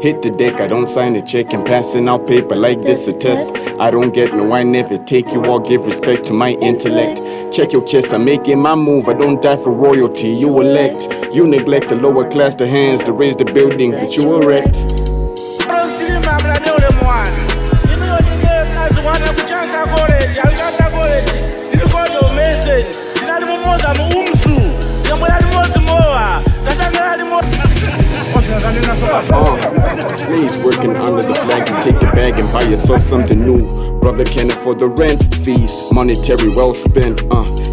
Hit the deck, I don't sign a check and passing out paper like this a test. I don't get no, I never take you all, give respect to my intellect. Check your chest, I'm making my move, I don't die for royalty, you elect. You neglect the lower class, the hands to raise the buildings that you erect. Slaves working under the flag, you take the bag and buy yourself something new. Brother can't afford the rent, fees, monetary well spent.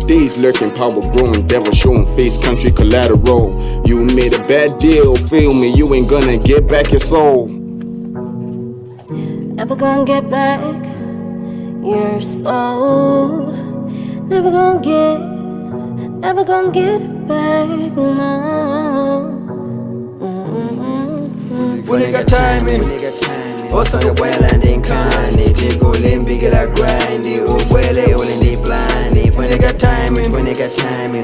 Days lurking, power growing, devil showing face, country collateral. You made a bad deal, feel me, you ain't gonna get back your soul. Never gonna get back your soul. Never gonna get it back, no. Funika timing, osanga Bwela Ndi nkani, tikulimbikila grind, ubwele uli ndi plani. Funika timing,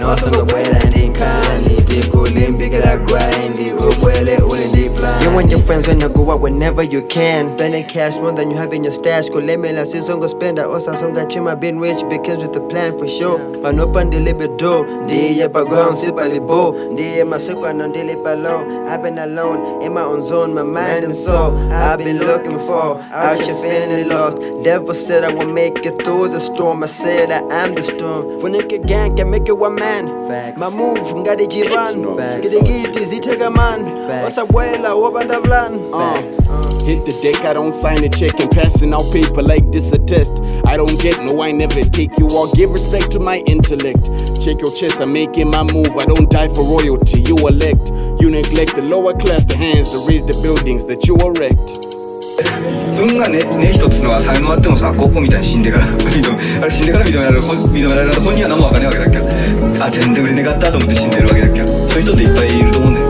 osanga Bwela Ndi nkani, tikulimbikila grind, ubwele uli ndi plani. You and your friends wanna go out whenever you can, spending cash more than you have in your stash. Kulemela sizongo spenda, osa songa chima. Being rich begins with a plan for sure. Panopa ndilibido, ndiye background sipalibo, ndiye masukwa nondilipa low. I've been alone in my own zone, my mind and soul. I've been looking for, out here feeling lost. Devil said I would make it through the storm. I said I am the storm. Funika gang can make it one man. Facts. My move ngadi jiran. Kidigiti zitega man. Osa Bwela wobanda vlan. Hit the deck, I don't sign a check and passing out paper like this a test. I don't get no, I never take you all, give respect to my intellect. Check your chest, I'm making my move, I don't die for royalty, you elect. You neglect the lower class, the hands to raise the buildings that you erect. 運がね一つのは才能あってもさ、高校みたいに死んでからあれ死んでから認められると本人は何も分かんないわけだっけど、あ全然売れねかったと思って死んでるわけだっけど、そういう人っていっぱいいると思うんだよ。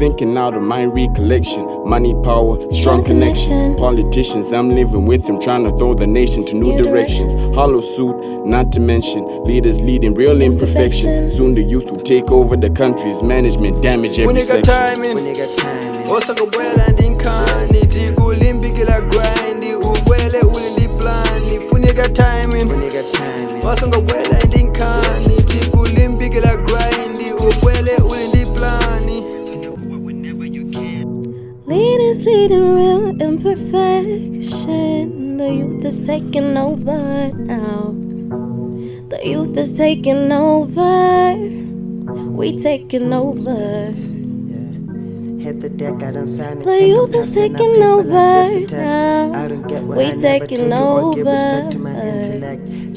Thinking out of my recollection, money, power, strong connection. Politicians, I'm living with them, trying to throw the nation to new directions. Hollow suit, not to mention leaders leading real imperfection. Soon the youth will take over the country's management, damage every section. Osanga Bwela Ndi nkani, tikulimbikila grind, ubwele uli ndi plani. Funika timing, osanga Bwela Ndi nkani, tikulimbikila grind, ubwele uli ndi plani. Leaders leading real imperfection. The youth is taking over now. The youth is taking over. We taking over. Hit the deck, I don't sign it. The youth is taking over now. We taking over.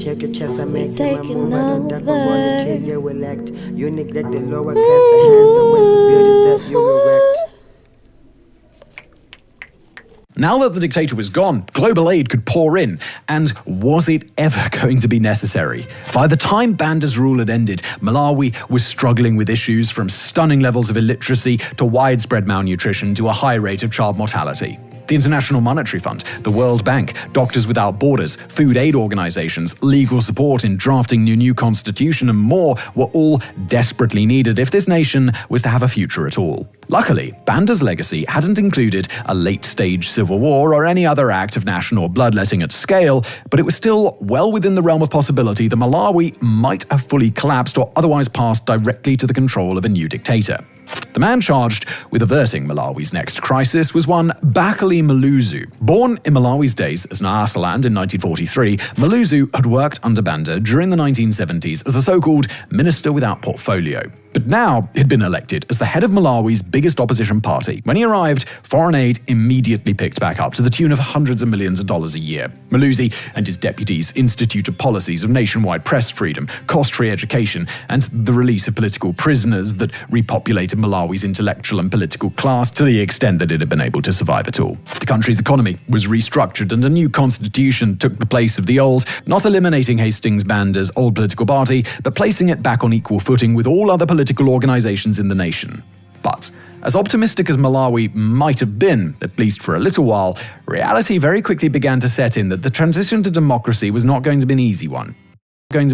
Check your chest, I make taking my move. I don't die for over. royalty, you elect. You neglect the lower class, the hands, the wealth, beauty that you erect. Now that the dictator was gone, global aid could pour in, and was it ever going to be necessary? By the time Banda's rule had ended, Malawi was struggling with issues from stunning levels of illiteracy to widespread malnutrition to a high rate of child mortality. The International Monetary Fund, the World Bank, Doctors Without Borders, food aid organizations, legal support in drafting the new constitution, and more were all desperately needed if this nation was to have a future at all. Luckily, Banda's legacy hadn't included a late-stage civil war or any other act of national bloodletting at scale, but it was still well within the realm of possibility that Malawi might have fully collapsed or otherwise passed directly to the control of a new dictator. The man charged with averting Malawi's next crisis was one Bakali Maluzu. Born in Malawi's days as Nyasaland in 1943, Maluzu had worked under Banda during the 1970s as a so-called minister without portfolio. But now he'd been elected as the head of Malawi's biggest opposition party. When he arrived, foreign aid immediately picked back up to the tune of hundreds of millions of dollars a year. Maluzi and his deputies instituted policies of nationwide press freedom, cost-free education, and the release of political prisoners that repopulated Malawi's intellectual and political class to the extent that it had been able to survive at all. The country's economy was restructured and a new constitution took the place of the old, not eliminating Hastings Banda's old political party, but placing it back on equal footing with all other political organizations in the nation. But as optimistic as Malawi might have been, at least for a little while, reality very quickly began to set in that the transition to democracy was not going to be an easy one.